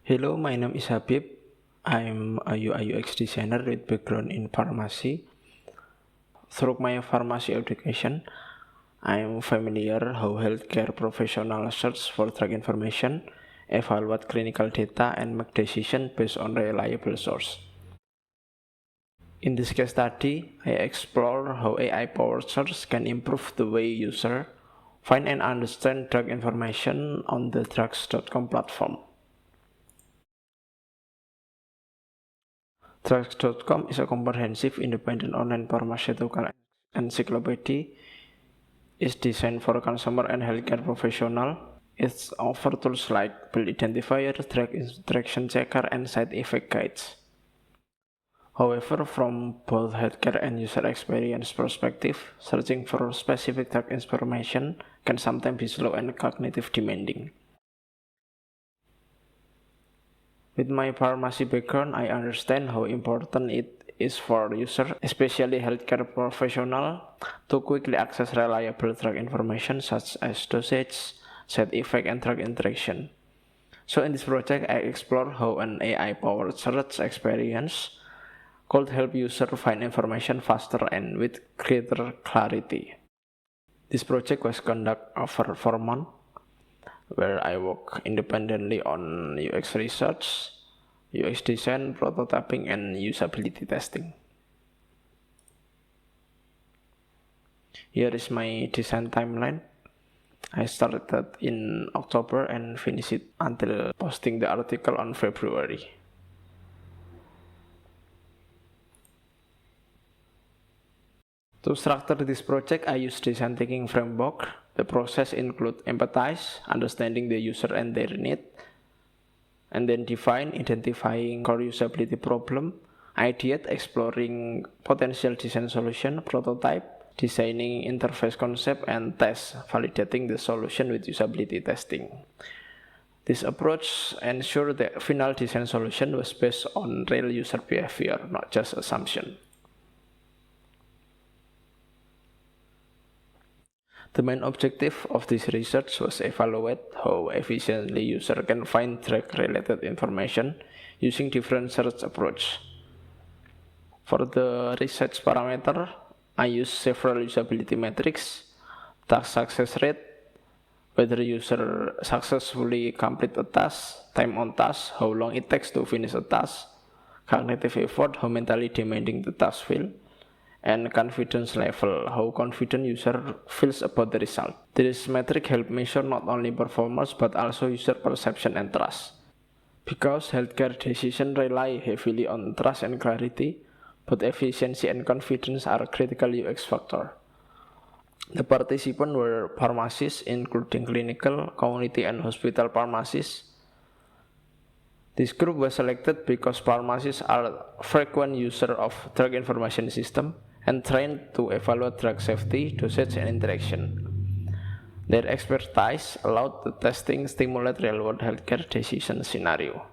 Hello, my name is Habib. I'm a UI UX designer with background in pharmacy. Through my pharmacy education, I'm familiar how healthcare professionals search for drug information, evaluate clinical data, and make decisions based on reliable source. In this case study, I explore how AI-powered search can improve the way users find and understand drug information on the drugs.com platform. Drugs.com is a comprehensive independent online pharmaceutical encyclopedia. It's designed for consumer and healthcare professionals. It offers tools like pill identifier, drug interaction checker, and side effect guides. However, from both healthcare and user experience perspective, searching for specific drug information can sometimes be slow and cognitive demanding. With my pharmacy background, I understand how important it is for users, especially healthcare professionals, to quickly access reliable drug information such as dosage, side effect, and drug interaction. So in this project, I explore how an AI-powered search experience could help users find information faster and with greater clarity. This project was conducted over 4 months, where I work independently on UX research, UX design, prototyping, and usability testing. Here is my design timeline. I started in October and finished it until posting the article on February. To structure this project, I use design thinking framework. The process includes empathize, understanding the user and their need, and then identifying core usability problem, ideate, exploring potential design solution, prototype, designing interface concept, and test, validating the solution with usability testing. This approach ensured the final design solution was based on real user behavior, not just assumption. The main objective of this research was evaluate how efficiently users can find drug-related information using different search approaches. For the research parameter, I used several usability metrics: task success rate, whether user successfully complete a task, time on task, how long it takes to finish a task, cognitive effort, how mentally demanding the task feel, and confidence level, how confident user feels about the result. This metric help measure not only performance but also user perception and trust. Because healthcare decisions rely heavily on trust and clarity, both efficiency and confidence are critical UX factors. The participants were pharmacists, including clinical, community, and hospital pharmacists. This group was selected because pharmacists are frequent users of drug information system and trained to evaluate drug safety, dosage, and interaction. Their expertise allowed the testing stimulate real-world healthcare decision scenario.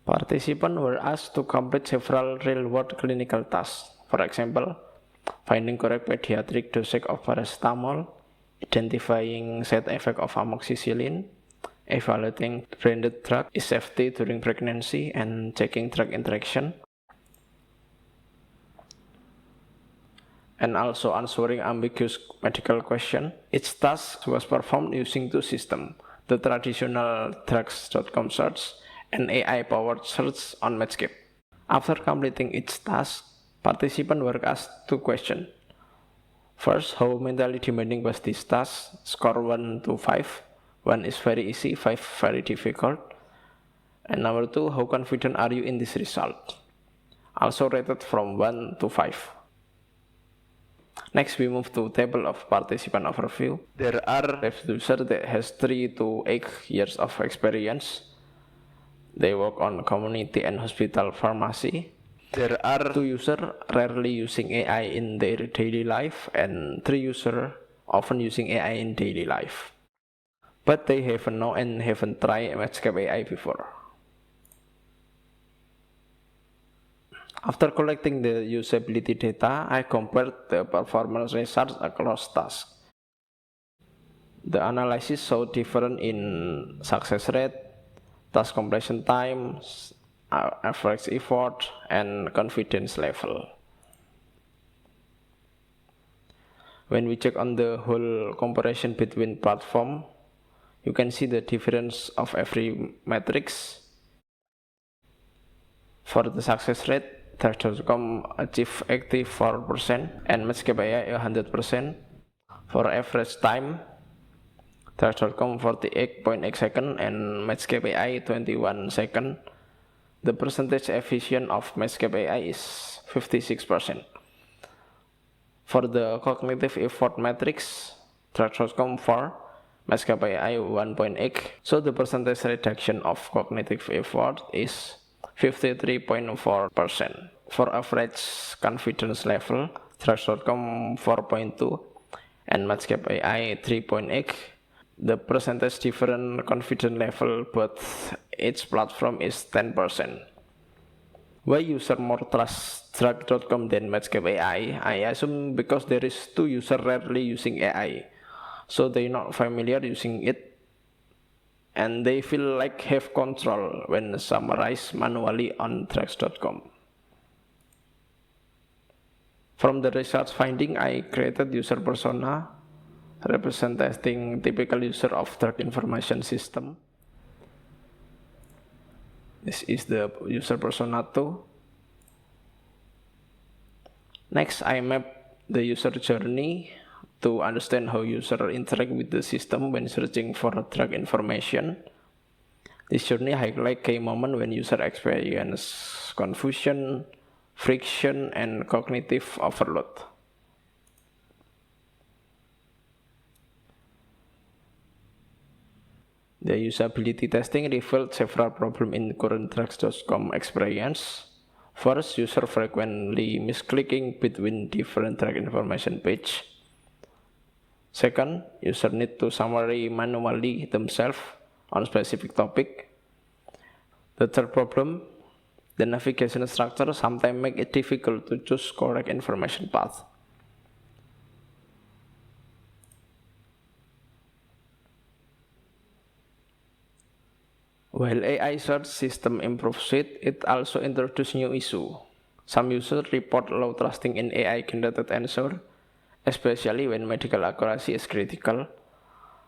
Participants were asked to complete several real-world clinical tasks. For example, finding correct pediatric dosage of paracetamol, identifying side effect of amoxicillin, evaluating branded drug safety during pregnancy, and checking drug interaction, and also answering ambiguous medical questions. Each task was performed using two systems: the traditional drugs.com search and AI-powered search on Medscape. After completing each task, participants were asked two questions. First, how mentally demanding was this task? Score 1 to 5. 1 is very easy, 5 very difficult. And number 2, how confident are you in this result? Also rated from 1 to 5. Next, we move to table of participant overview. There are users that has 3 to 8 years of experience. They work on community and hospital pharmacy. There are 2 users rarely using AI in their daily life, and 3 users often using AI in daily life. But they haven't known and haven't tried Medscape AI before. After collecting the usability data, I compared the performance results across tasks. The analysis show difference in success rate, task completion time, average effort, and confidence level. When we check on the whole comparison between platform, you can see the difference of every matrix. For the success rate, Trax.com achieve 84% and Medscape AI 100%. For average time, Trax.com 48.8 seconds and Medscape AI 21 seconds. The percentage efficient of Medscape AI is 56%. For the cognitive effort matrix, Trax.com 4, Medscape AI 1.8. So the percentage reduction of cognitive effort is 53.4%. For average confidence level, Trax.com 4.2 and Medscape AI 3.8. The percentage different confidence level both each platform is 10%. Why user more trust Trax.com than Medscape AI? I assume because there is two users rarely using AI, so they're not familiar using it, and they feel like have control when summarized manually on Trax.com. From the research finding, I created user persona representing typical user of Trax information system. This is the user persona 2. Next, I map the user journey to understand how user interact with the system when searching for Trax information. This journey highlights key moments when user experience confusion, friction, and cognitive overload. The usability testing revealed several problems in current Trax.com experience. First, user frequently misclicking between different Trax information pages. Second, user need to summary manually themselves on specific topic. The third problem, the navigation structure sometimes make it difficult to choose correct information path. While AI search system improves it also introduces new issue. Some users report low trusting in AI-generated answer, especially when medical accuracy is critical.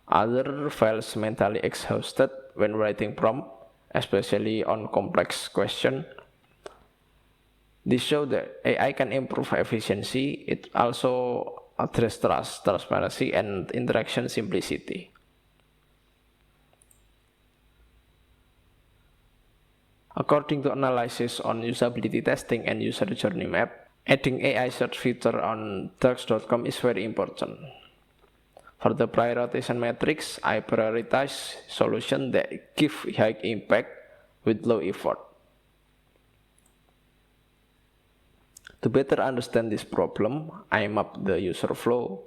Others feel mentally exhausted when writing prompt, especially on complex questions. This shows that AI can improve efficiency. It also addresses trust, transparency, and interaction simplicity. According to analysis on usability testing and user journey map, adding AI search feature on Trax.com is very important. For the prioritization matrix, I prioritize solutions that give high impact with low effort. To better understand this problem, I map the user flow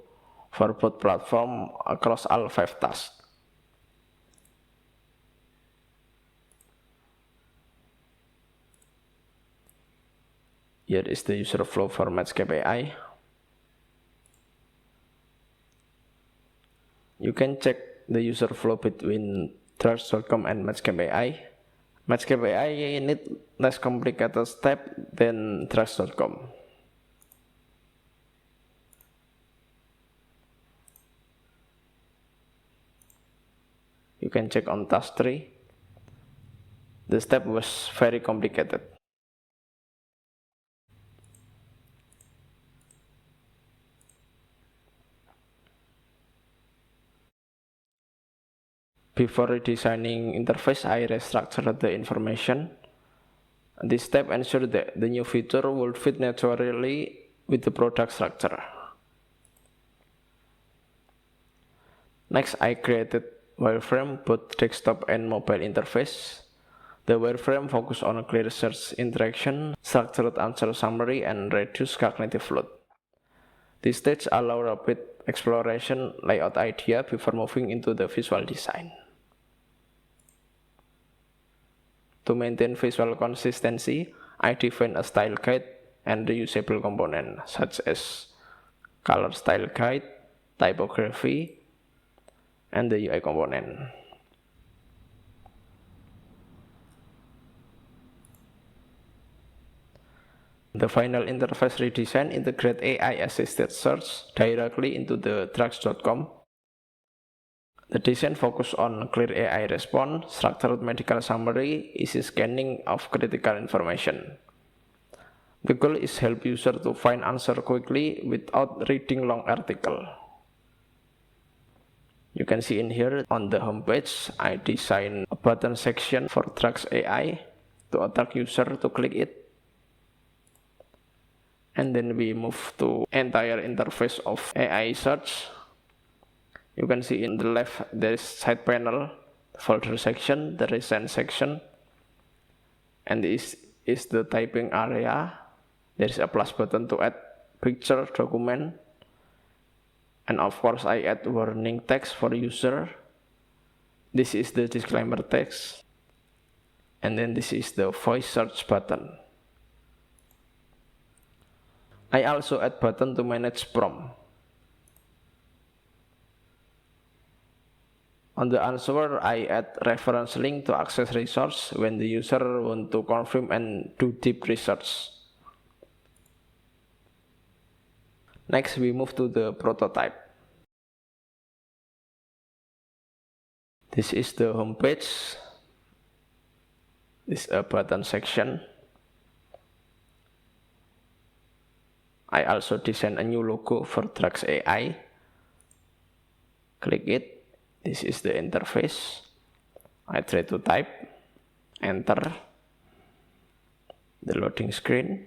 for both platforms across all 5 tasks. Here is the user flow for Medscape AI. You can check the user flow between Trax.com and Medscape AI. Medscape AI need less complicated step than Trax.com. You can check on task 3. The step was very complicated. Before redesigning interface, I restructured the information. This step ensured that the new feature would fit naturally with the product structure. Next, I created wireframe, both desktop and mobile interface. The wireframe focused on clear search interaction, structured answer summary, and reduce cognitive load. This stage allows rapid exploration layout idea before moving into the visual design. To maintain visual consistency, I define a style guide and reusable component such as color style guide, typography, and the UI component. The final interface redesign integrates AI-assisted search directly into the drugs.com. The design focuses on clear AI response, structured medical summary, easy scanning of critical information. The goal is help user to find answer quickly without reading long article. You can see in here on the homepage, I designed a button section for drugs AI to attract user to click it. And then we move to entire interface of AI search. You can see in the left there is side panel, folder section, the recent section, and this is the typing area. There is a plus button to add picture, document, and of course I add warning text for user. This is the disclaimer text, and then this is the voice search button. I also add button to manage prompt. On the answer, I add reference link to access resource when the user want to confirm and do deep research. Next, we move to the prototype. This is the home page. This is a button section. I also designed a new logo for Drugs AI. Click it. This is the interface. I try to type, enter, the loading screen.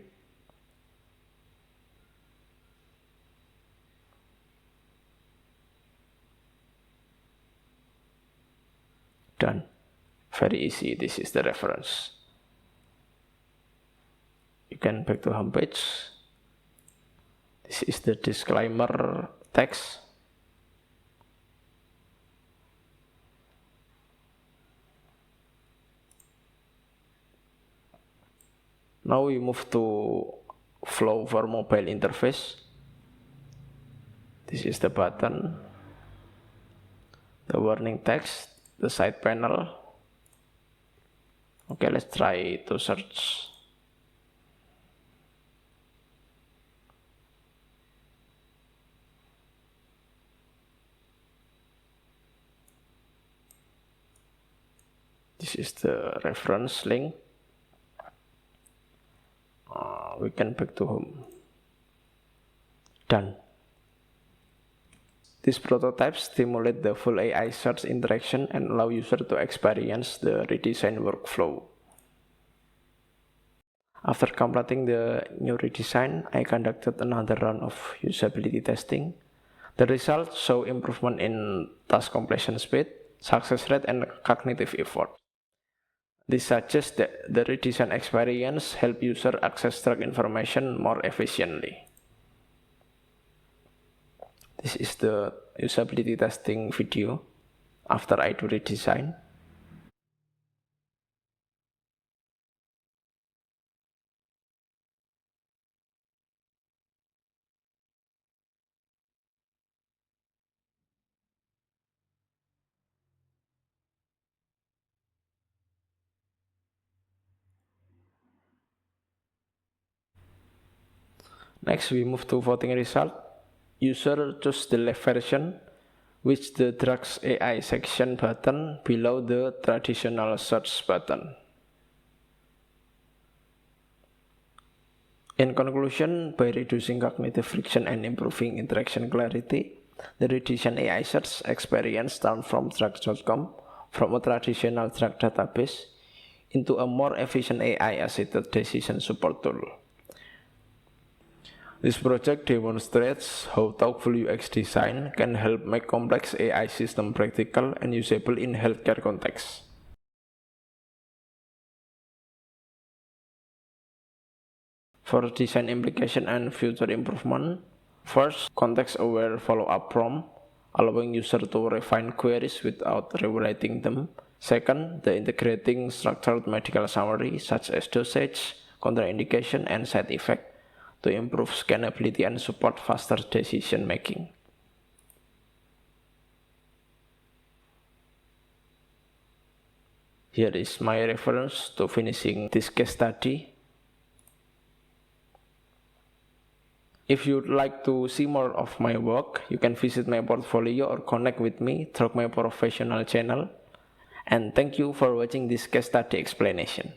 Done. Very easy. This is the reference. You can back to homepage. This is the disclaimer text. Now we move to flow for mobile interface. This is the button, the warning text, the side panel. Okay, let's try to search. This is the reference link. We can back to home. Done. These prototypes stimulate the full AI search interaction and allow user to experience the redesigned workflow. After completing the new redesign, I conducted another round of usability testing. The results show improvement in task completion speed, success rate, and cognitive effort. This suggests that the redesign experience helps user access drug information more efficiently. This is the usability testing video after I do redesign. Next, we move to voting result. User choose the left version, which the Drugs AI section button below the traditional search button. In conclusion, by reducing cognitive friction and improving interaction clarity, the redesigned AI search experience turned from drugs.com from a traditional drug database into a more efficient AI-assisted decision support tool. This project demonstrates how thoughtful UX design can help make complex AI systems practical and usable in healthcare context. For design implication and future improvement, first, context-aware follow-up prompt, allowing user to refine queries without rewriting them. Second, the integrating structured medical summary such as dosage, contraindication, and side effect to improve scannability and support faster decision making. Here is my reference to finishing this case study. If you'd like to see more of my work, you can visit my portfolio or connect with me through my professional channel. And thank you for watching this case study explanation.